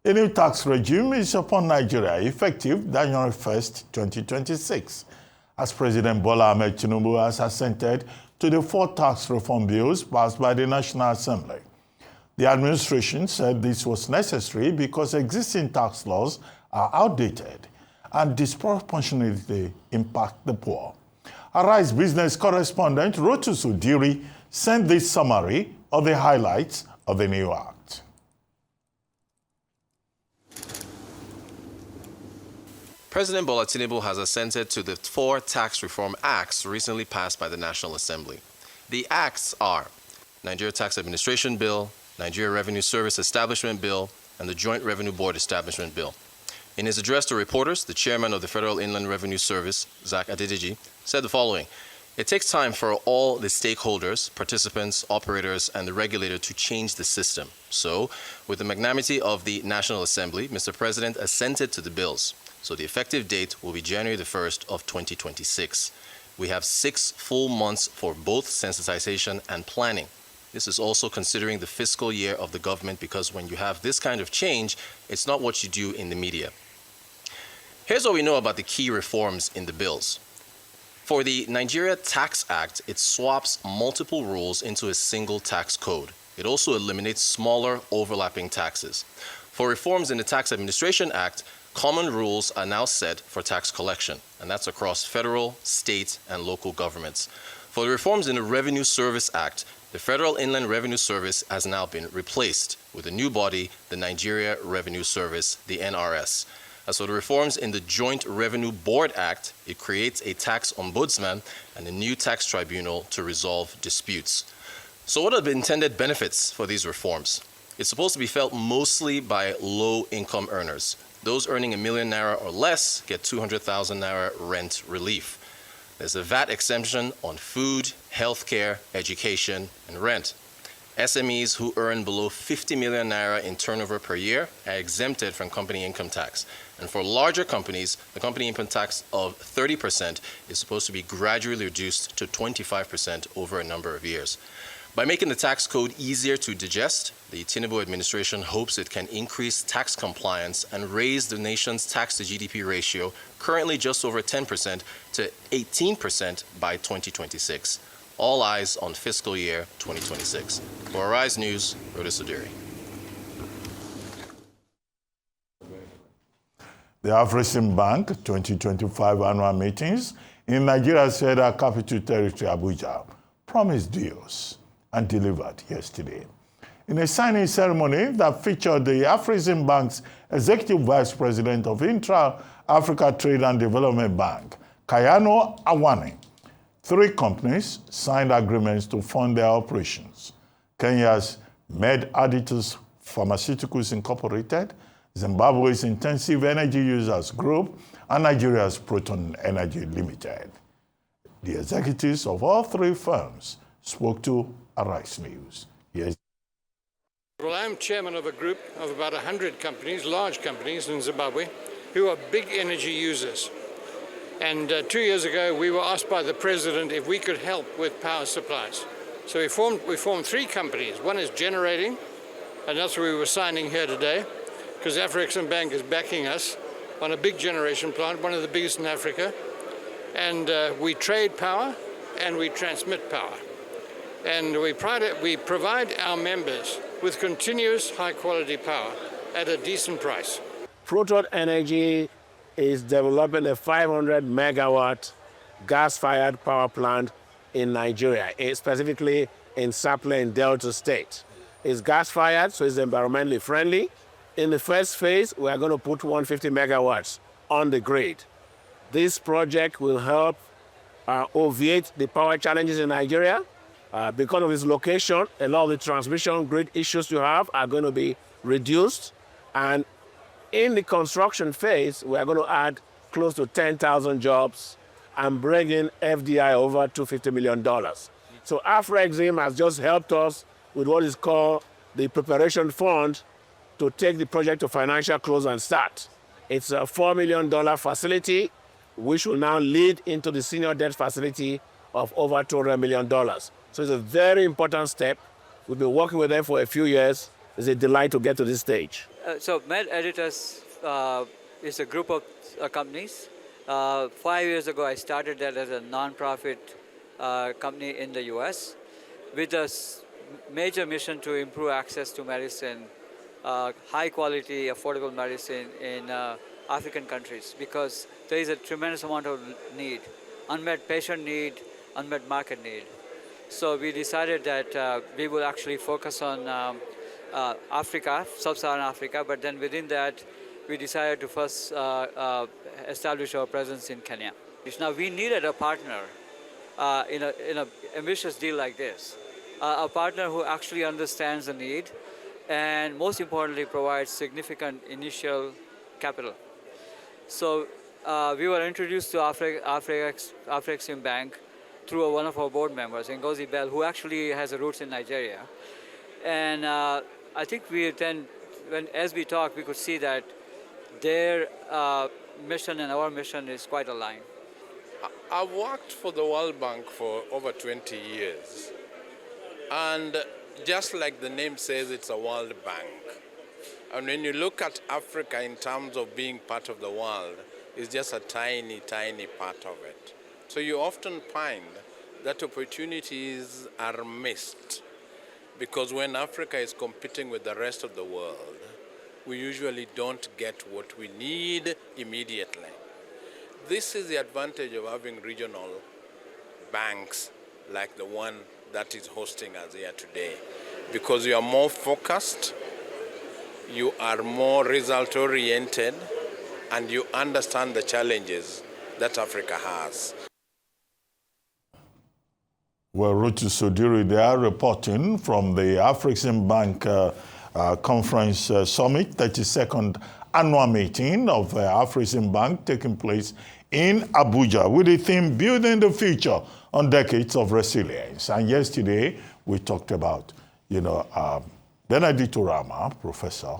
A new tax regime is upon Nigeria, effective January 1st, 2026, as President Bola Ahmed Tinubu has assented to the 4 tax reform bills passed by the National Assembly. The administration said this was necessary because existing tax laws are outdated and disproportionately impact the poor. Arise business correspondent Rotus Udiri sent this summary of the highlights of the new act. President Bola Tinubu has assented to the 4 tax reform acts recently passed by the National Assembly. The acts are Nigeria Tax Administration Bill, Nigeria Revenue Service Establishment Bill, and the Joint Revenue Board Establishment Bill. In his address to reporters, the chairman of the Federal Inland Revenue Service, Zach Adedeji, said the following: "It takes time for all the stakeholders, participants, operators, and the regulator to change the system. So, with the magnanimity of the National Assembly, Mr. President assented to the bills. So the effective date will be January the 1st of 2026. We have 6 full months for both sensitization and planning. This is also considering the fiscal year of the government, because when you have this kind of change, it's not what you do in the media." Here's what we know about the key reforms in the bills. For the Nigeria Tax Act, it swaps multiple rules into a single tax code. It also eliminates smaller overlapping taxes. For reforms in the Tax Administration Act, common rules are now set for tax collection, and that's across federal, state, and local governments. For the reforms in the Revenue Service Act, the Federal Inland Revenue Service has now been replaced with a new body, the Nigeria Revenue Service, the NRS. As for the reforms in the Joint Revenue Board Act, it creates a tax ombudsman and a new tax tribunal to resolve disputes. So what are the intended benefits for these reforms? It's supposed to be felt mostly by low-income earners. Those earning ₦1 million or less get 200,000 naira rent relief. There's a VAT exemption on food, healthcare, education, and rent. SMEs who earn below 50 million naira in turnover per year are exempted from company income tax. And for larger companies, the company income tax of 30% is supposed to be gradually reduced to 25% over a number of years. By making the tax code easier to digest, the Tinubu administration hopes it can increase tax compliance and raise the nation's tax-to-GDP ratio, currently just over 10%, to 18% by 2026. All eyes on fiscal year 2026. For Arise News, Rotus Udiri. The Afreximbank 2025 annual meetings in Nigeria's federal capital territory, Abuja, promised deals and delivered yesterday. In a signing ceremony that featured the Afreximbank's Executive Vice President of Intra-Africa Trade and Development Bank, Kayano Awani, 3 companies signed agreements to fund their operations: Kenya's Med Aditus Pharmaceuticals Incorporated, Zimbabwe's Intensive Energy Users Group, and Nigeria's Proton Energy Limited. The executives of all 3 firms spoke to Arise News. Yes. Well, I'm chairman of a group of about 100 companies, large companies in Zimbabwe, who are big energy users. And 2 years ago, we were asked by the president if we could help with power supplies. So we formed 3 companies. One is generating, and that's what we were signing here today, because Afreximbank is backing us on a big generation plant, one of the biggest in Africa. And we trade power and we transmit power. And we provide our members with continuous high-quality power at a decent price. Proton Energy is developing a 500-megawatt gas-fired power plant in Nigeria, specifically in Sapele in Delta State. It's gas-fired, so it's environmentally friendly. In the first phase, we are going to put 150 megawatts on the grid. This project will help obviate the power challenges in Nigeria. Because of its location, a lot of the transmission grid issues you have are going to be reduced. And in the construction phase, we are going to add close to 10,000 jobs and bring in FDI over $250 million. So Afrexim has just helped us with what is called the preparation fund to take the project to financial close and start. It's a $4 million facility, which will now lead into the senior debt facility of over $200 million. So it's a very important step. We've been working with them for a few years. It's a delight to get to this stage. So Med Editors is a group of companies. 5 years ago, I started that as a non-profit company in the U.S. with a major mission to improve access to medicine, high-quality, affordable medicine in African countries, because there is a tremendous amount of need, unmet patient need, unmet market need. So we decided that we will actually focus on Africa, sub-Saharan Africa, but then within that, we decided to first establish our presence in Kenya. Now, we needed a partner in an ambitious deal like this, a partner who actually understands the need and, most importantly, provides significant initial capital. So we were introduced to Afrexim Bank through one of our board members, Ngozi Bell, who actually has roots in Nigeria. And I think we then, as we talked, we could see that their mission and our mission is quite aligned. I've worked for the World Bank for over 20 years. And just like the name says, it's a World Bank. And when you look at Africa in terms of being part of the world, it's just a tiny, tiny part of it. So you often find that opportunities are missed, because when Africa is competing with the rest of the world, we usually don't get what we need immediately. This is the advantage of having regional banks like the one that is hosting us here today, because you are more focused, you are more result-oriented, and you understand the challenges that Africa has. Well, Rutu Sodiri, they are reporting from the Afrexim Bank Conference Summit, 32nd annual meeting of Afrexim Bank taking place in Abuja with the theme Building the Future on Decades of Resilience. And yesterday, we talked about, Benedicto Rama, professor,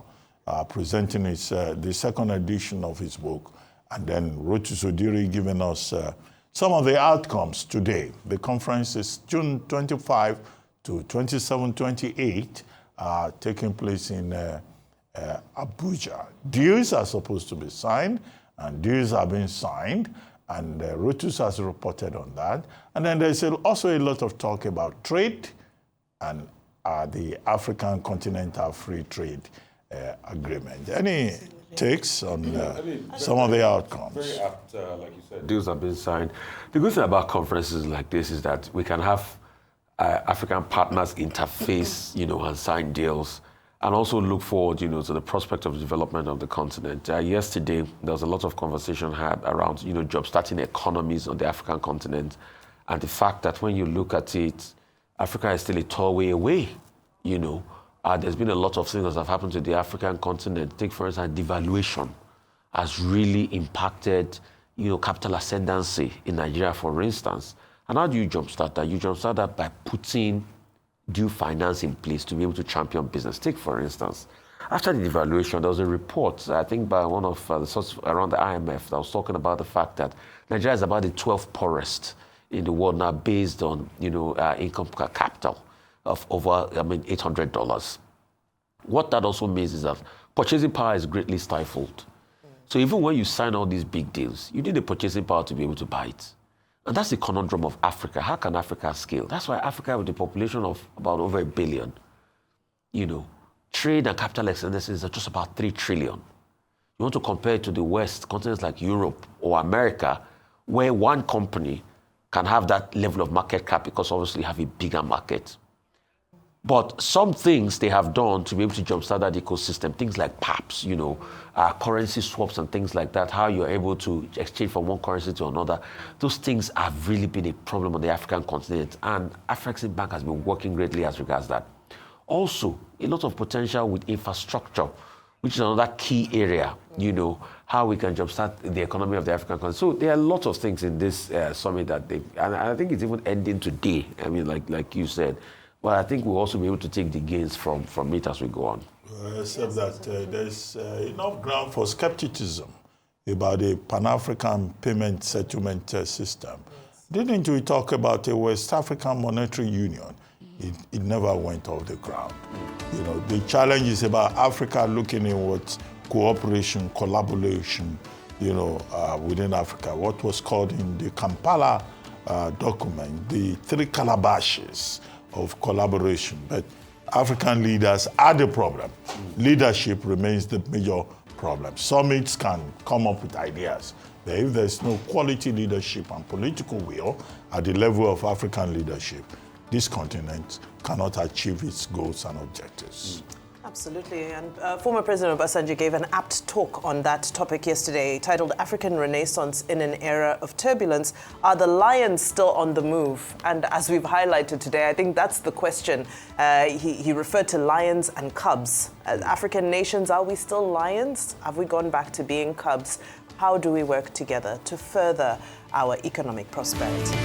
presenting the second edition of his book, and then Rutu Sodiri giving us some of the outcomes today. The conference is June 25 to 27, 28, taking place in Abuja. Deals are supposed to be signed, and deals are being signed, and Rutus has reported on that. And then there's also a lot of talk about trade and the African Continental Free Trade Agreement. Any takes on some of the outcomes? Very apt, like you said. Deals have been signed. The good thing about conferences like this is that we can have African partners interface, and sign deals, and also look forward, to the prospect of development of the continent. Yesterday, there was a lot of conversation had around, job-starting economies on the African continent, and the fact that when you look at it, Africa is still a tall way away, There's been a lot of things that have happened to the African continent. Take, for instance, devaluation has really impacted, capital ascendancy in Nigeria, for instance. And how do you jumpstart that? You jumpstart that by putting due finance in place to be able to champion business. Take, for instance, after the devaluation, there was a report, I think by one of the sources around the IMF, that was talking about the fact that Nigeria is about the 12th poorest in the world now based on, income per capital of over, $800. What that also means is that purchasing power is greatly stifled. So even when you sign all these big deals, you need the purchasing power to be able to buy it. And that's the conundrum of Africa. How can Africa scale? That's why Africa, with a population of about over 1 billion, trade and capital expenses are just about 3 trillion. You want to compare it to the West, continents like Europe or America, where one company can have that level of market cap because obviously you have a bigger market. But some things they have done to be able to jumpstart that ecosystem, things like PAPs, currency swaps and things like that, how you're able to exchange from one currency to another, those things have really been a problem on the African continent. And Afrexim Bank has been working greatly as regards that. Also, a lot of potential with infrastructure, which is another key area, how we can jumpstart the economy of the African continent. So there are lots of things in this summit that and I think it's even ending today, like you said. But I think we'll also be able to take the gains from it as we go on. Except that there's enough ground for skepticism about the Pan-African payment settlement system. Yes. Didn't we talk about a West African Monetary Union? it never went off the ground. You know, the challenge is about Africa looking inwards, cooperation, collaboration, you know, within Africa. What was called in the Kampala document, the 3 calabashes of collaboration. But African leaders are the problem. Leadership remains the major problem. Summits can come up with ideas, but if there's no quality leadership and political will at the level of African leadership, this continent cannot achieve its goals and objectives. Absolutely. And former President Obasanjo gave an apt talk on that topic yesterday, titled African Renaissance in an Era of Turbulence. Are the lions still on the move? And as we've highlighted today, I think that's the question. He referred to lions and cubs. As African nations, are we still lions? Have we gone back to being cubs? How do we work together to further our economic prosperity?